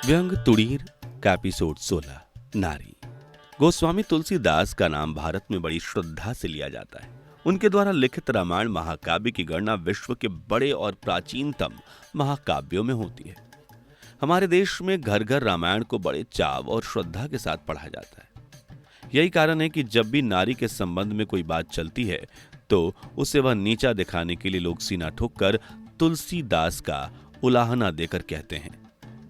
व्यंग तुड़ीर का एपिसोड 16 नारी। गोस्वामी तुलसीदास का नाम भारत में बड़ी श्रद्धा से लिया जाता है। उनके द्वारा लिखित रामायण महाकाव्य की गणना विश्व के बड़े और प्राचीनतम महाकाव्यों में होती है। हमारे देश में घर घर रामायण को बड़े चाव और श्रद्धा के साथ पढ़ा जाता है। यही कारण है कि जब भी नारी के संबंध में कोई बात चलती है तो उसे वह नीचा दिखाने के लिए लोग सीना ठोककर तुलसीदास का उलाहना देकर कहते हैं,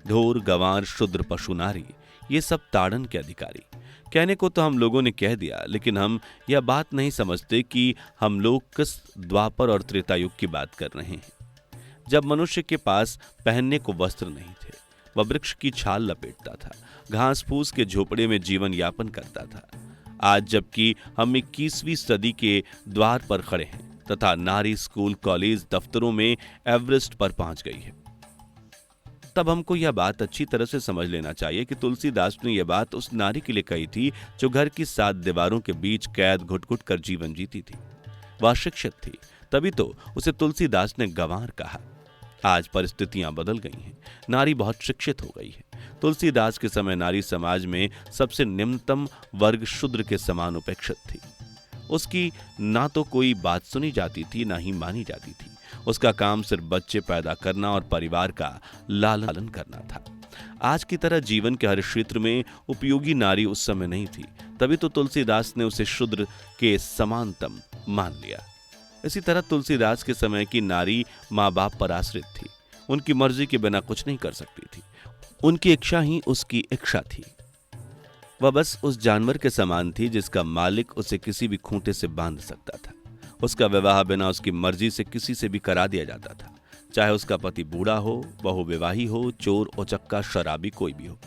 ढोर गंवार शूद्र पशु नारी, ये सब ताड़न के अधिकारी। कहने को तो हम लोगों ने कह दिया, लेकिन हम यह बात नहीं समझते कि हम लोग किस द्वापर और त्रेता युग की बात कर रहे हैं, जब मनुष्य के पास पहनने को वस्त्र नहीं थे। वह वृक्ष की छाल लपेटता था, घास फूस के झोपड़े में जीवन यापन करता था। आज जबकि हम 21वीं सदी के द्वार पर खड़े हैं तथा नारी स्कूल कॉलेज दफ्तरों में एवरेस्ट पर पहुंच गई है, तब हमको यह बात अच्छी तरह से समझ लेना चाहिए कि तुलसीदास ने यह बात उस नारी के लिए कही थी जो घर की 7 दीवारों के बीच कैद घुट घुट कर जीवन जीती थी। वह शिक्षित थी, तभी तो उसे तुलसीदास ने गंवार कहा। आज परिस्थितियां बदल गई हैं, नारी बहुत शिक्षित हो गई है। तुलसीदास के समय नारी समाज में सबसे निम्नतम वर्ग शूद्र के समान उपेक्षित थी। उसकी ना तो कोई बात सुनी जाती थी, ना ही मानी जाती थी। उसका काम सिर्फ बच्चे पैदा करना और परिवार का लालन पालन करना था। आज की तरह जीवन के हर क्षेत्र में उपयोगी नारी उस समय नहीं थी, तभी तो तुलसीदास ने उसे शूद्र के समानतम मान लिया। इसी तरह तुलसीदास के समय की नारी माँ बाप पर आश्रित थी, उनकी मर्जी के बिना कुछ नहीं कर सकती थी। उनकी इच्छा ही उसकी इच्छा थी। वह बस उस जानवर के समान थी जिसका मालिक उसे किसी भी खूंटे से बांध सकता था। उसका विवाह बिना उसकी मर्जी से किसी से भी करा दिया जाता था, चाहे उसका पति बूढ़ा हो, बहु विवाही हो, चोर उचक्का शराबी कोई भी हो।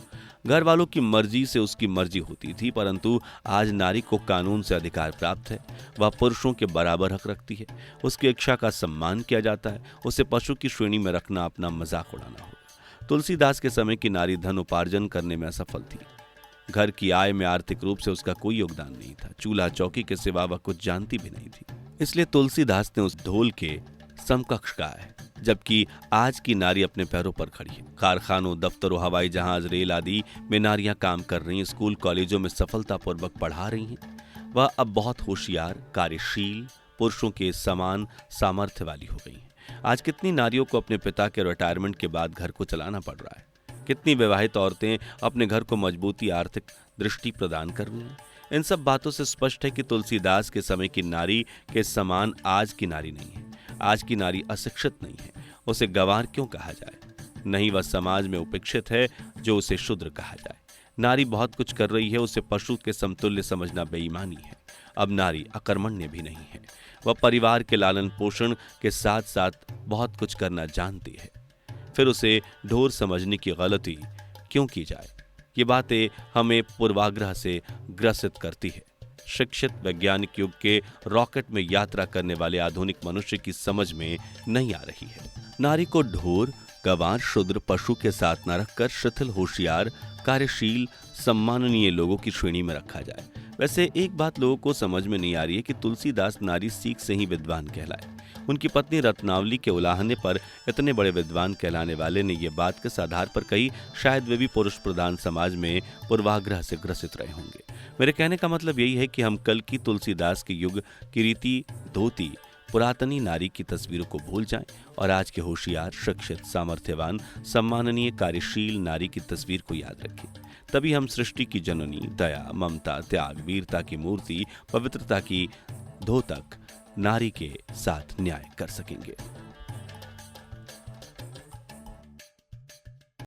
घर वालों की मर्जी से उसकी मर्जी होती थी, परंतु आज नारी को कानून से अधिकार प्राप्त है। वह पुरुषों के बराबर हक रखती है, उसकी इच्छा का सम्मान किया जाता है। उसे पशु की श्रेणी में रखना अपना मजाक उड़ाना होगा। तुलसीदास के समय की नारी धन उपार्जन करने में असफल थी। घर की आय में आर्थिक रूप से उसका कोई योगदान नहीं था। चूल्हा चौकी के सिवा वह कुछ जानती भी नहीं थी। इसलिए तुलसीदास ने उस ढोल के समकक्ष कहा है, जबकि आज की नारी अपने पैरों पर खड़ी है। कारखानों, दफ्तरों, हवाई जहाज, रेल आदि में नारियां काम कर रही हैं, स्कूल कॉलेजों में सफलतापूर्वक पढ़ा रही हैं। वह अब बहुत होशियार, कार्यशील, पुरुषों के समान सामर्थ्य वाली हो गई हैं। आज कितनी नारियों को अपने पिता के रिटायरमेंट के बाद घर को चलाना पड़ रहा है। कितनी विवाहित औरतें अपने घर को मजबूती, आर्थिक दृष्टि प्रदान कर रही हैं। इन सब बातों से स्पष्ट है कि तुलसीदास के समय की नारी के समान आज की नारी नहीं है। आज की नारी अशिक्षित नहीं है, उसे गंवार क्यों कहा जाए? नहीं, वह समाज में उपेक्षित है जो उसे शूद्र कहा जाए। नारी बहुत कुछ कर रही है, उसे पशु के समतुल्य समझना बेईमानी है। अब नारी अकर्मण्य भी नहीं है, वह परिवार के लालन पोषण के साथ साथ बहुत कुछ करना जानती है। फिर उसे ढोर समझने की गलती क्यों की जाए? ये बातें हमें पूर्वाग्रह से ग्रसित करती है। शिक्षित वैज्ञानिक युग के रॉकेट में यात्रा करने वाले आधुनिक मनुष्य की समझ में नहीं आ रही है। नारी को ढोर, गंवार, शूद्र, पशु के साथ न रखकर शिथिल, होशियार, कार्यशील, सम्माननीय लोगों की श्रेणी में रखा जाए। वैसे एक बात लोगों को समझ में नहीं आ रही है कि तुलसीदास नारी सीख से ही विद्वान कहलाए। उनकी पत्नी रत्नावली के उलाहने पर इतने बड़े विद्वान कहलाने वाले ने यह बात किस आधार पर कही? शायद वे भी पुरुष प्रधान समाज में पूर्वाग्रह से ग्रसित रहे होंगे। मेरे कहने का मतलब यही है कि हम कल की तुलसीदास के युग की रीति, धोती, पुरातनी नारी की तस्वीरों को भूल जाएं और आज के होशियार, शिक्षित, सामर्थ्यवान, सम्माननीय, कार्यशील नारी की तस्वीर को याद रखें। तभी हम सृष्टि की जननी, दया, ममता, त्याग, वीरता की मूर्ति, पवित्रता की द्योतक नारी के साथ न्याय कर सकेंगे।